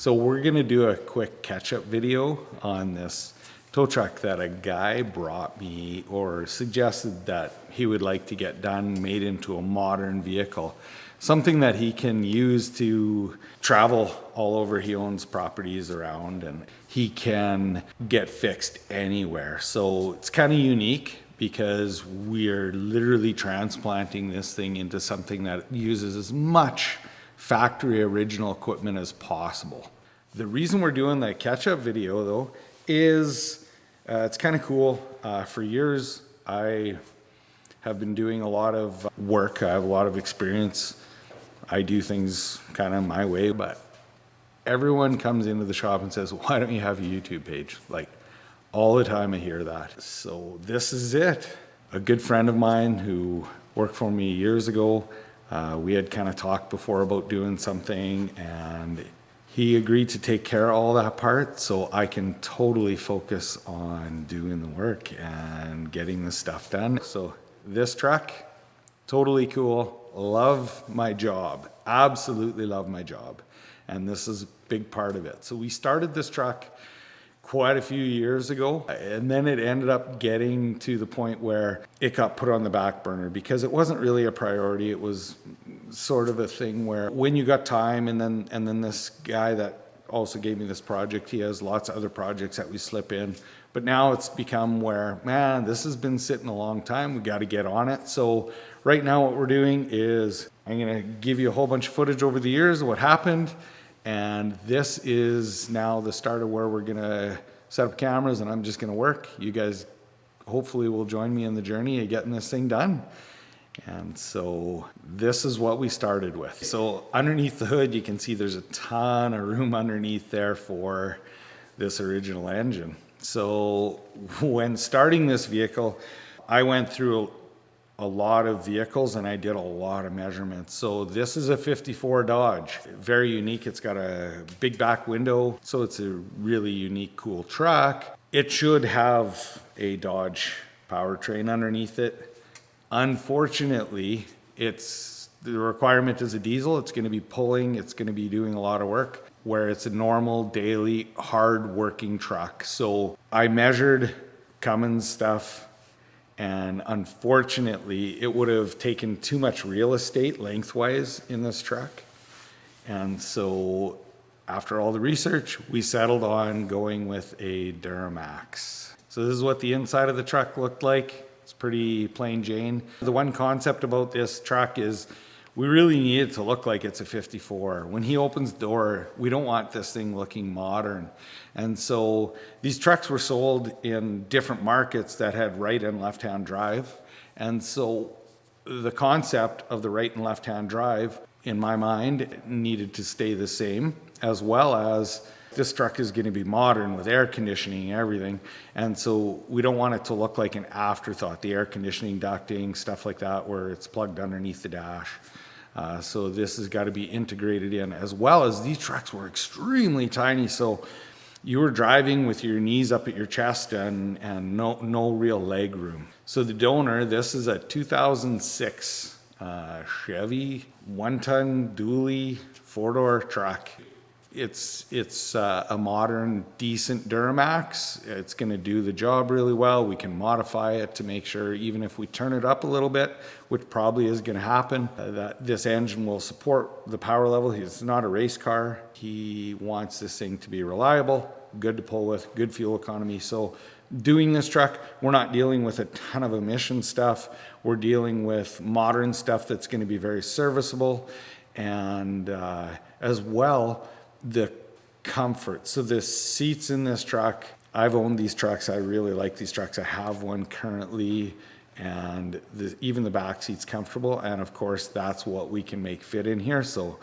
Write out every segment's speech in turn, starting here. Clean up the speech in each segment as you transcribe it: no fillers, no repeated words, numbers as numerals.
So we're gonna do a quick catch-up video on this tow truck that a guy brought me or suggested that he would like to get done, made into a modern vehicle. Something that he can use to travel all over. He owns properties around and he can get fixed anywhere. So it's kind of unique because we're literally transplanting this thing into something that uses as much factory original equipment as possible. The reason we're doing the catch-up video though is it's kind of cool. For years I have been doing a lot of work. I have a lot of experience. I do things kind of my way, but everyone comes into the shop and says, why don't you have a YouTube page? Like all the time I hear that. So this is it. A good friend of mine who worked for me years ago, we had kind of talked before about doing something, and he agreed to take care of all that part so I can totally focus on doing the work and getting the stuff done. So this truck, totally cool. Love my job. Absolutely love my job. And this is a big part of it. So we started this truck quite a few years ago, and then it ended up getting to the point where it got put on the back burner because it wasn't really a priority. It was sort of a thing where when you got time, and then this guy that also gave me this project, he has lots of other projects that we slip in, but now it's become where, man, this has been sitting a long time, we got to get on it. So right now what we're doing is I'm going to give you a whole bunch of footage over the years of what happened, and this is now the start of where we're going to set up cameras and I'm just going to work. You guys hopefully will join me in the journey of getting this thing done. And so this is what we started with. So underneath the hood, you can see there's a ton of room underneath there for this original engine. So when starting this vehicle, I went through a lot of vehicles and I did a lot of measurements. So this is a 54 Dodge, very unique. It's got a big back window, so it's a really unique, cool truck. It should have a Dodge powertrain underneath it. Unfortunately, the requirement is a diesel. It's going to be pulling, it's going to be doing a lot of work, where it's a normal, daily, hard-working truck. So I measured Cummins stuff, and unfortunately, it would have taken too much real estate lengthwise in this truck. And so after all the research, we settled on going with a Duramax. So this is what the inside of the truck looked like. It's pretty plain Jane. The one concept about this truck is we really need it to look like it's a 54. When he opens the door, we don't want this thing looking modern. And so these trucks were sold in different markets that had right and left-hand drive. And so the concept of the right and left-hand drive, in my mind, needed to stay the same, as well as this truck is going to be modern with air conditioning and everything. And so we don't want it to look like an afterthought, the air conditioning, ducting, stuff like that, where it's plugged underneath the dash. So this has got to be integrated in, as well as these trucks were extremely tiny. So you were driving with your knees up at your chest and no real leg room. So the donor, this is a 2006 Chevy 1-ton dually 4-door truck. It's a modern, decent Duramax. It's going to do the job really well. We can modify it to make sure, even if we turn it up a little bit, which probably is going to happen, that this engine will support the power level. It's not a race car. He wants this thing to be reliable, good to pull with, good fuel economy. So doing this truck, we're not dealing with a ton of emission stuff. We're dealing with modern stuff that's going to be very serviceable, and as well, the comfort. So the seats in this truck, I've owned these trucks. I really like these trucks. I have one currently, and even the back seat's comfortable. And of course, that's what we can make fit in here. So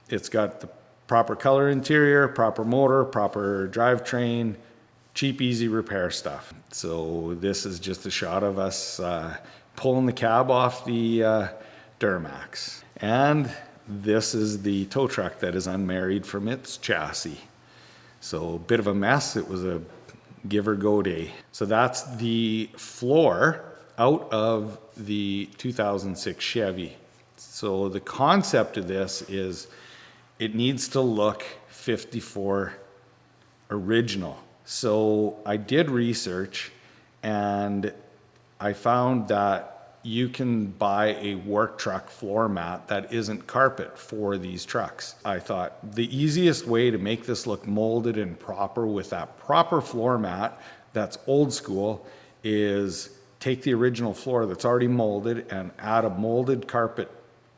it's got the proper color interior, proper motor, proper drivetrain, cheap, easy repair stuff. So this is just a shot of us pulling the cab off the Duramax. And this is the tow truck that is unmarried from its chassis. So a bit of a mess. It was a give or go day. So that's the floor out of the 2006 Chevy. So the concept of this is it needs to look 54 original. So I did research and I found that you can buy a work truck floor mat that isn't carpet for these trucks. I thought the easiest way to make this look molded and proper with that proper floor mat that's old school is take the original floor that's already molded and add a molded carpet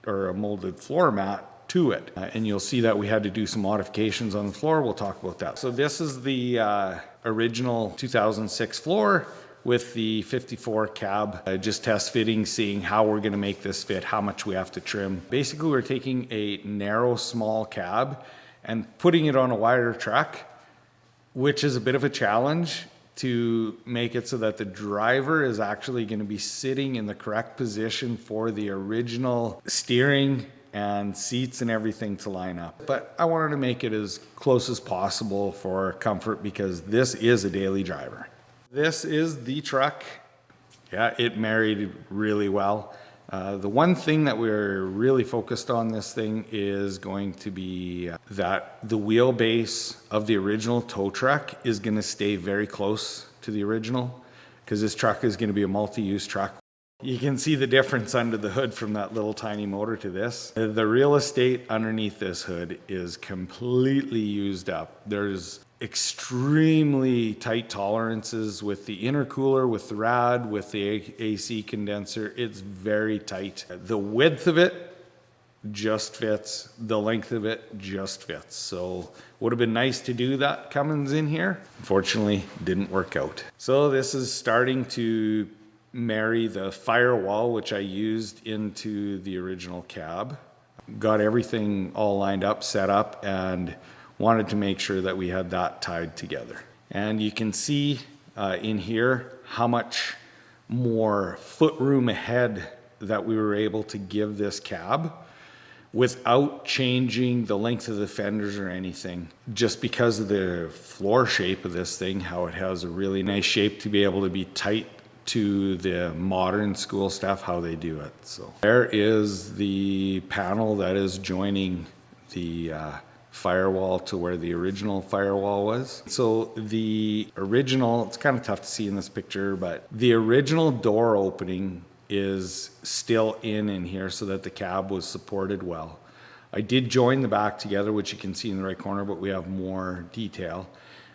or a molded floor mat to it. And you'll see that we had to do some modifications on the floor. We'll talk about that. So this is the original 2006 floor with the 54 cab, just test fitting, seeing how we're gonna make this fit, how much we have to trim. Basically, we're taking a narrow, small cab and putting it on a wider truck, which is a bit of a challenge to make it so that the driver is actually gonna be sitting in the correct position for the original steering and seats and everything to line up. But I wanted to make it as close as possible for comfort because this is a daily driver. This is the truck. Yeah, it married really well. The one thing that we're really focused on this thing is going to be that the wheelbase of the original tow truck is going to stay very close to the original because this truck is going to be a multi-use truck. You can see the difference under the hood from that little tiny motor to this. The real estate underneath this hood is completely used up. There's extremely tight tolerances with the intercooler, with the rad, with the AC condenser. It's very tight. The width of it just fits. The length of it just fits. So would have been nice to do that Cummins in here. Unfortunately, didn't work out. So this is starting to marry the firewall, which I used into the original cab. Got everything all lined up, set up, and wanted to make sure that we had that tied together. And you can see in here how much more foot room ahead that we were able to give this cab without changing the length of the fenders or anything, just because of the floor shape of this thing, how it has a really nice shape to be able to be tight to the modern school stuff, how they do it. So there is the panel that is joining the firewall to where the original firewall was. So the original, it's kind of tough to see in this picture, but the original door opening is still in here so that the cab was supported well. I did join the back together, which you can see in the right corner, but we have more detail.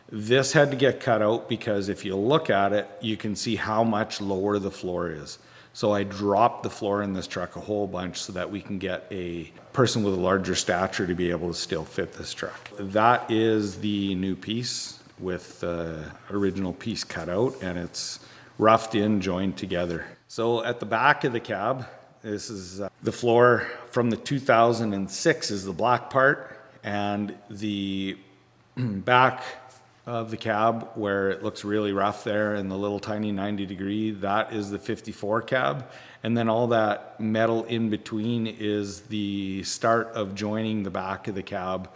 This had to get cut out because if you look at it, you can see how much lower the floor is. So I dropped the floor in this truck a whole bunch so that we can get a person with a larger stature to be able to still fit this truck. That is the new piece with the original piece cut out, and it's roughed in, joined together. So at the back of the cab, this is the floor from the 2006 is the black part, and the back of the cab where it looks really rough there and the little tiny 90-degree, that is the 54 cab. And then all that metal in between is the start of joining the back of the cab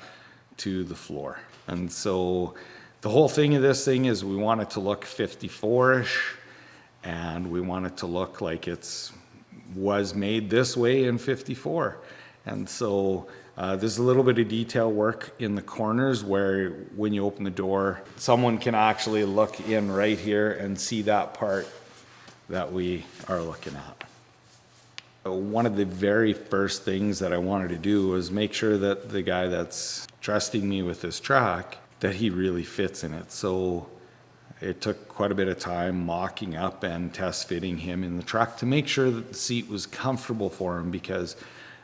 to the floor. And so the whole thing of this thing is we want it to look 54-ish, and we want it to look like it's was made this way in 54. And so there's a little bit of detail work in the corners where when you open the door, someone can actually look in right here and see that part that we are looking at. One of the very first things that I wanted to do was make sure that the guy that's trusting me with this truck, that he really fits in it. So it took quite a bit of time mocking up and test fitting him in the truck to make sure that the seat was comfortable for him, because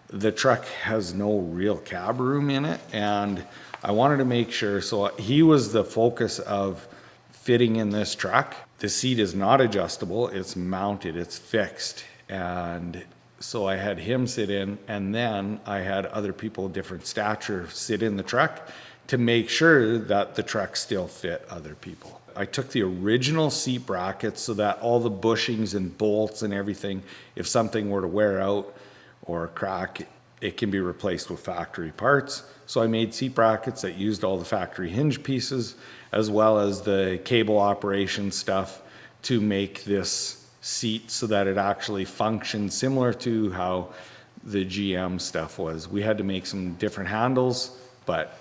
the truck has no real cab room in it, and I wanted to make sure, so he was the focus of fitting in this truck. The seat is not adjustable, it's mounted, it's fixed, and so I had him sit in, and then I had other people different stature sit in the truck to make sure that the truck still fit other people. I took the original seat brackets so that all the bushings and bolts and everything, if something were to wear out or crack, it can be replaced with factory parts. So I made seat brackets that used all the factory hinge pieces as well as the cable operation stuff to make this seat so that it actually functions similar to how the GM stuff was. We had to make some different handles, but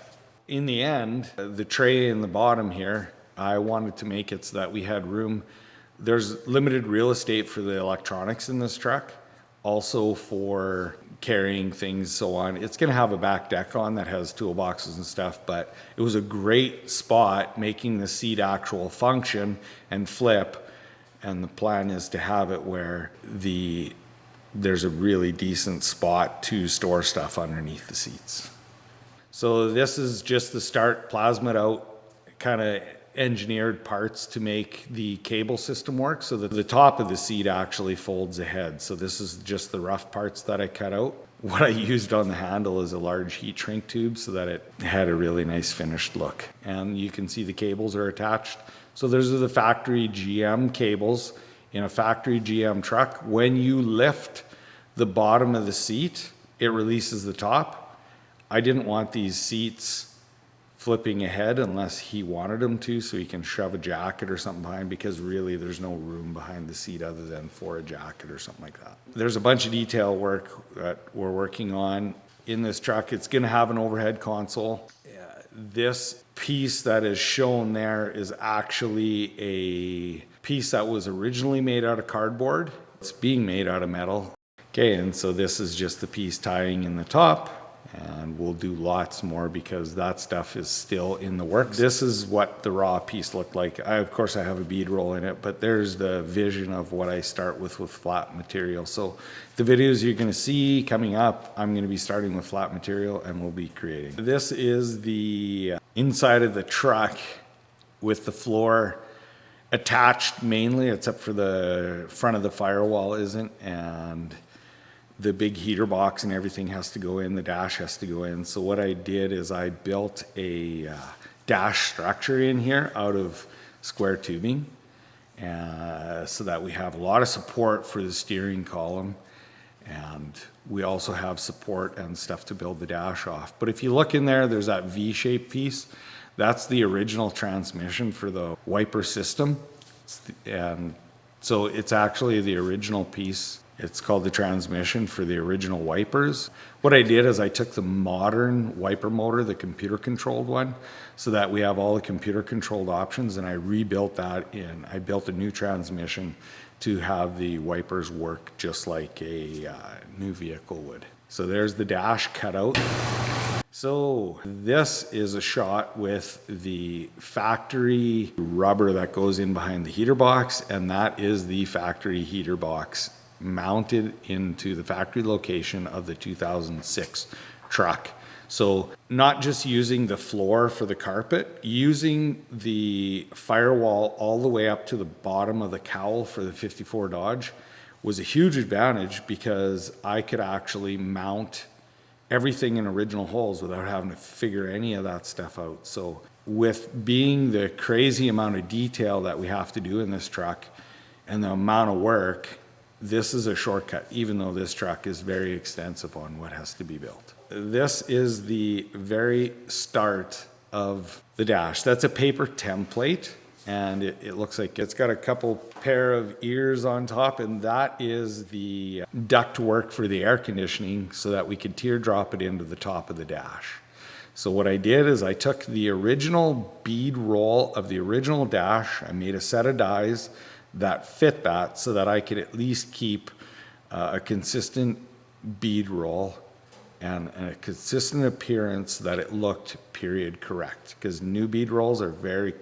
in the end, the tray in the bottom here, I wanted to make it so that we had room. There's limited real estate for the electronics in this truck, also for carrying things, so on. It's going to have a back deck on that has toolboxes and stuff, but it was a great spot making the seat actual function and flip. And the plan is to have it where there's a really decent spot to store stuff underneath the seats. So this is just the start, plasmid out, kind of engineered parts to make the cable system work so that the top of the seat actually folds ahead. So this is just the rough parts that I cut out. What I used on the handle is a large heat shrink tube so that it had a really nice finished look. And you can see the cables are attached. So those are the factory GM cables in a factory GM truck. When you lift the bottom of the seat, it releases the top. I didn't want these seats flipping ahead unless he wanted them to, so he can shove a jacket or something behind, because really there's no room behind the seat other than for a jacket or something like that. There's a bunch of detail work that we're working on in this truck. It's going to have an overhead console. This piece that is shown there is actually a piece that was originally made out of cardboard. It's being made out of metal. Okay, and so this is just the piece tying in the top. And we'll do lots more because that stuff is still in the works. This is what the raw piece looked like. Of course, I have a bead roll in it, but there's the vision of what I start with flat material. So the videos you're going to see coming up, I'm going to be starting with flat material and we'll be creating. This is the inside of the truck with the floor attached mainly, except for the front of the firewall isn't, and the big heater box and everything has to go in, the dash has to go in. So what I did is I built a dash structure in here out of square tubing, so that we have a lot of support for the steering column, and we also have support and stuff to build the dash off. But if you look in there, there's that V-shaped piece. That's the original transmission for the wiper system. And so it's actually the original piece. It's called the transmission for the original wipers. What I did is I took the modern wiper motor, the computer controlled one, so that we have all the computer controlled options, and I rebuilt that in. I built a new transmission to have the wipers work just like a new vehicle would. So there's the dash cut out. So this is a shot with the factory rubber that goes in behind the heater box, and that is the factory heater box mounted into the factory location of the 2006 truck. So not just using the floor for the carpet, using the firewall all the way up to the bottom of the cowl for the 54 Dodge was a huge advantage, because I could actually mount everything in original holes without having to figure any of that stuff out. So with being the crazy amount of detail that we have to do in this truck and the amount of work, this is a shortcut, even though this truck is very extensive on what has to be built. This is the very start of the dash. That's a paper template, and it looks like it's got a couple pair of ears on top, and that is the duct work for the air conditioning so that we could teardrop it into the top of the dash. So what I did is I took the original bead roll of the original dash, I made a set of dies that fit that so that I could at least keep a consistent bead roll and a consistent appearance that it looked period correct, because new bead rolls are very,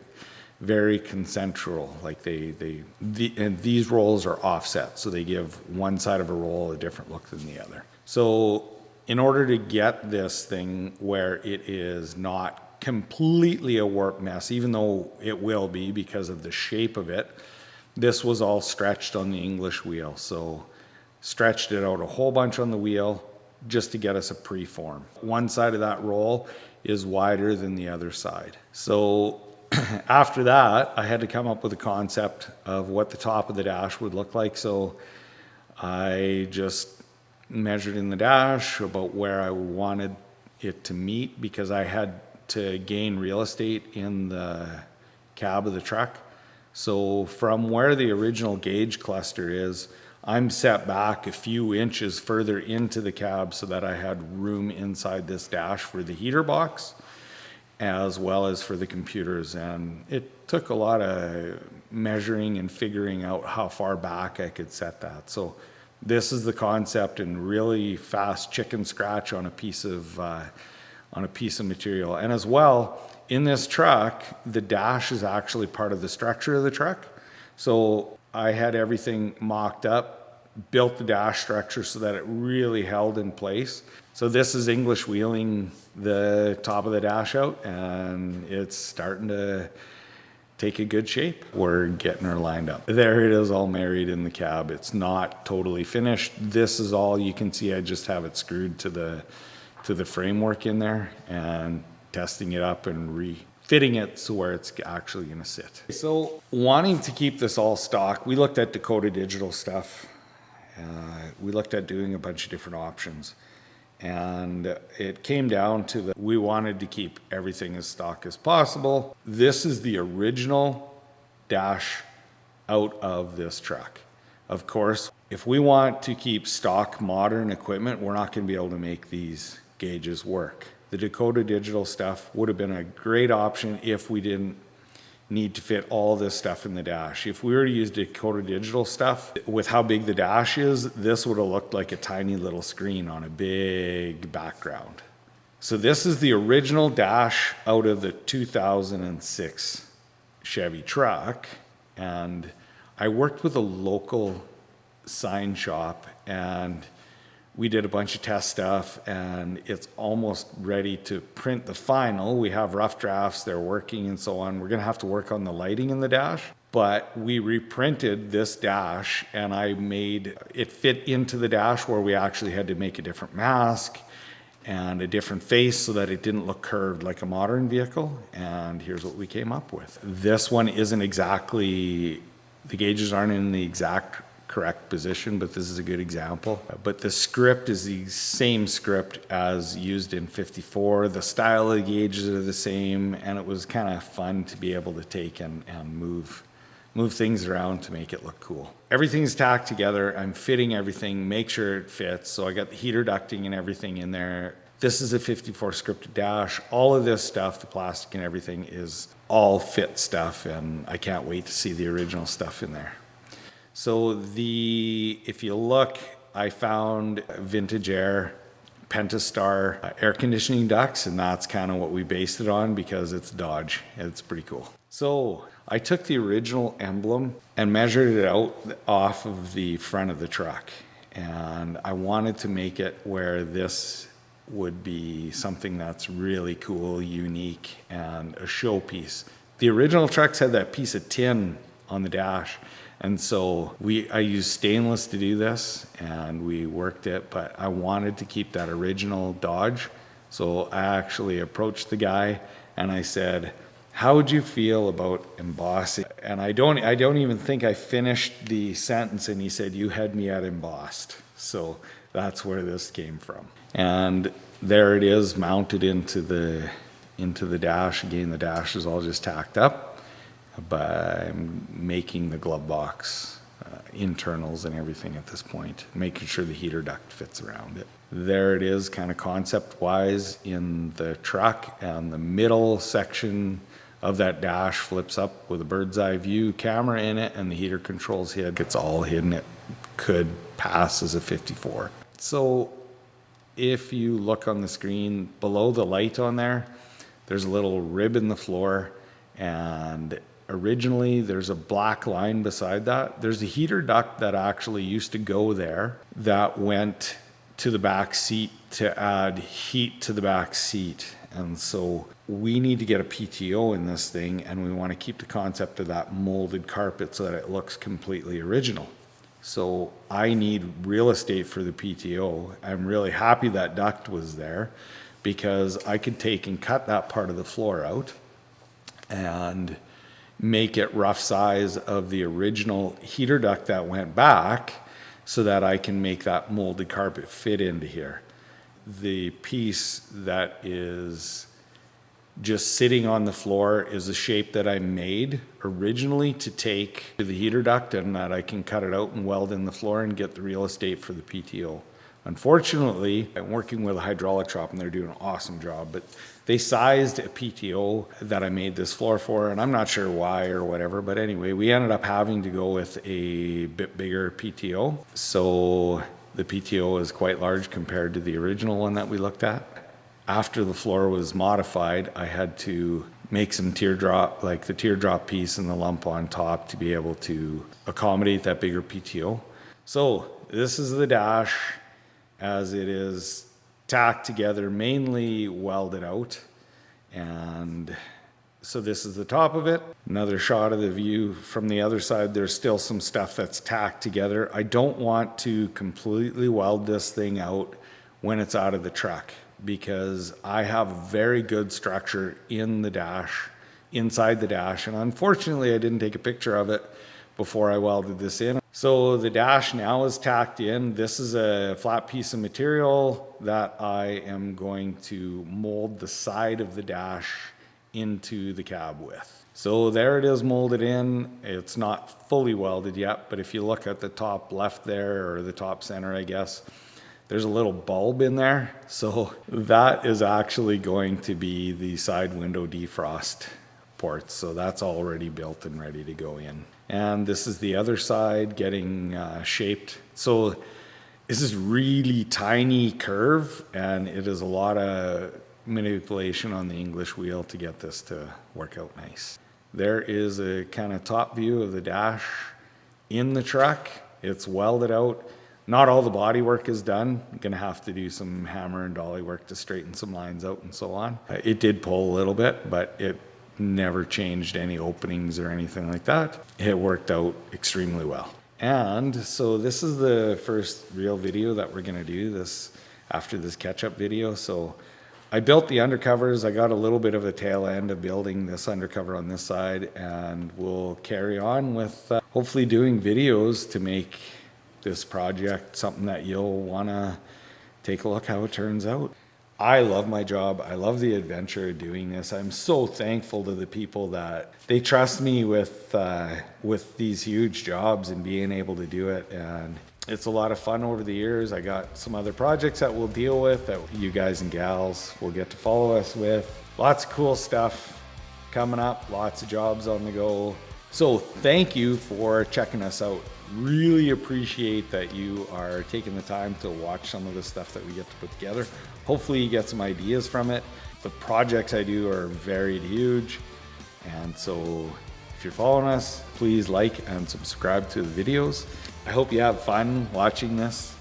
very concentrical. Like and these rolls are offset, so they give one side of a roll a different look than the other. So in order to get this thing where it is not completely a warped mess, even though it will be because of the shape of it, this was all stretched on the English wheel. So stretched it out a whole bunch on the wheel just to get us a preform. One side of that roll is wider than the other side. So after that, I had to come up with a concept of what the top of the dash would look like. So I just measured in the dash about where I wanted it to meet, because I had to gain real estate in the cab of the truck. So from where the original gauge cluster is, I'm set back a few inches further into the cab so that I had room inside this dash for the heater box. as well as for the computers. And it took a lot of measuring and figuring out how far back I could set that. So this is the concept in really fast chicken scratch on a piece of material. And as well, in this truck, the dash is actually part of the structure of the truck. So I had everything mocked up, built the dash structure so that it really held in place. So this is English wheeling the top of the dash out, and it's starting to take a good shape. We're getting her lined up. There it is, all married in the cab. It's not totally finished. This is all you can see. I just have it screwed to the framework in there and testing it up and refitting it so where it's actually going to sit. So wanting to keep this all stock, we looked at Dakota Digital stuff. We looked at doing a bunch of different options. And it came down to that we wanted to keep everything as stock as possible. This is the original dash out of this truck. Of course, if we want to keep stock modern equipment, we're not going to be able to make these gauges work. The Dakota Digital stuff would have been a great option if we didn't need to fit all this stuff in the dash. If we were to use Dakota Digital stuff, with how big the dash is, this would have looked like a tiny little screen on a big background. So this is the original dash out of the 2006 Chevy truck. And I worked with a local sign shop, and we did a bunch of test stuff, and it's almost ready to print the final. We have rough drafts, they're working and so on. We're gonna have to work on the lighting in the dash, but we reprinted this dash and I made it fit into the dash where we actually had to make a different mask and a different face so that it didn't look curved like a modern vehicle. And here's what we came up with. This one isn't exactly, the gauges aren't in the exact correct position, but this is a good example. But the script is the same script as used in 54. The style of the gauges are the same, and it was kind of fun to be able to take and move things around to make it look cool. Everything's tacked together. I'm fitting everything, make sure it fits. So I got the heater ducting and everything in there. This is a 54 scripted dash. All of this stuff, the plastic and everything, is all fit stuff, and I can't wait to see the original stuff in there. So if you look, I found Vintage Air Pentastar air conditioning ducts, and that's kind of what we based it on because it's Dodge. It's pretty cool. So I took the original emblem and measured it out off of the front of the truck. And I wanted to make it where this would be something that's really cool, unique, and a showpiece. The original trucks had that piece of tin on the dash. And so I used stainless to do this, and we worked it, but I wanted to keep that original Dodge. So I actually approached the guy and I said, how would you feel about embossing? And I don't even think I finished the sentence, and he said, you had me at embossed. So that's where this came from. And there it is, mounted into the dash. Again, the dash is all just tacked up. By making the glove box internals and everything at this point, making sure the heater duct fits around it. There it is, kind of concept wise in the truck, and the middle section of that dash flips up with a bird's eye view camera in it, and the heater controls hid. It's all hidden. It could pass as a 54. So if you look on the screen below the light on there, there's a little rib in the floor, and originally there's a black line beside that. There's a heater duct that actually used to go there that went to the back seat to add heat to the back seat. And so we need to get a PTO in this thing, and we want to keep the concept of that molded carpet so that it looks completely original. So I need real estate for the PTO. I'm really happy that duct was there because I could take and cut that part of the floor out and make it rough size of the original heater duct that went back so that I can make that molded carpet fit into here. The piece that is just sitting on the floor is a shape that I made originally to take to the heater duct, and that I can cut it out and weld in the floor and get the real estate for the PTO. Unfortunately, I'm working with a hydraulic shop and they're doing an awesome job, but they sized a PTO that I made this floor for, and I'm not sure why or whatever, but anyway, we ended up having to go with a bit bigger PTO. So the PTO is quite large compared to the original one that we looked at. After the floor was modified, I had to make some teardrop, like the teardrop piece and the lump on top, to be able to accommodate that bigger PTO. So this is the dash as it is tacked together, mainly welded out. And so this is the top of it. Another shot of the view from the other side. There's still some stuff that's tacked together. I don't want to completely weld this thing out when it's out of the truck, because I have very good structure in the dash, inside the dash. And unfortunately, I didn't take a picture of it before I welded this in. So the dash now is tacked in. This is a flat piece of material that I am going to mold the side of the dash into the cab with. So there it is molded in. It's not fully welded yet, but if you look at the top left there, or the top center, I guess, there's a little bulb in there. So that is actually going to be the side window defrost ports. So that's already built and ready to go in. And this is the other side getting shaped. So this is really tiny curve, and it is a lot of manipulation on the English wheel to get this to work out nice. There is a kind of top view of the dash in the truck. It's welded out. Not all the body work is done. I'm gonna have to do some hammer and dolly work to straighten some lines out and so on. It did pull a little bit, but it never changed any openings or anything like that. It worked out extremely well. And so this is the first real video that we're gonna do this after this catch-up video. So I built the undercovers. I got a little bit of a tail end of building this undercover on this side, and we'll carry on with hopefully doing videos to make this project something that you'll wanna take a look how it turns out. I love my job. I love the adventure of doing this. I'm so thankful to the people that they trust me with these huge jobs and being able to do it. And it's a lot of fun over the years. I got some other projects that we'll deal with that you guys and gals will get to follow us with. Lots of cool stuff coming up, lots of jobs on the go. So thank you for checking us out. Really appreciate that you are taking the time to watch some of the stuff that we get to put together. Hopefully you get some ideas from it. The projects I do are varied, huge. And so if you're following us, please like and subscribe to the videos. I hope you have fun watching this.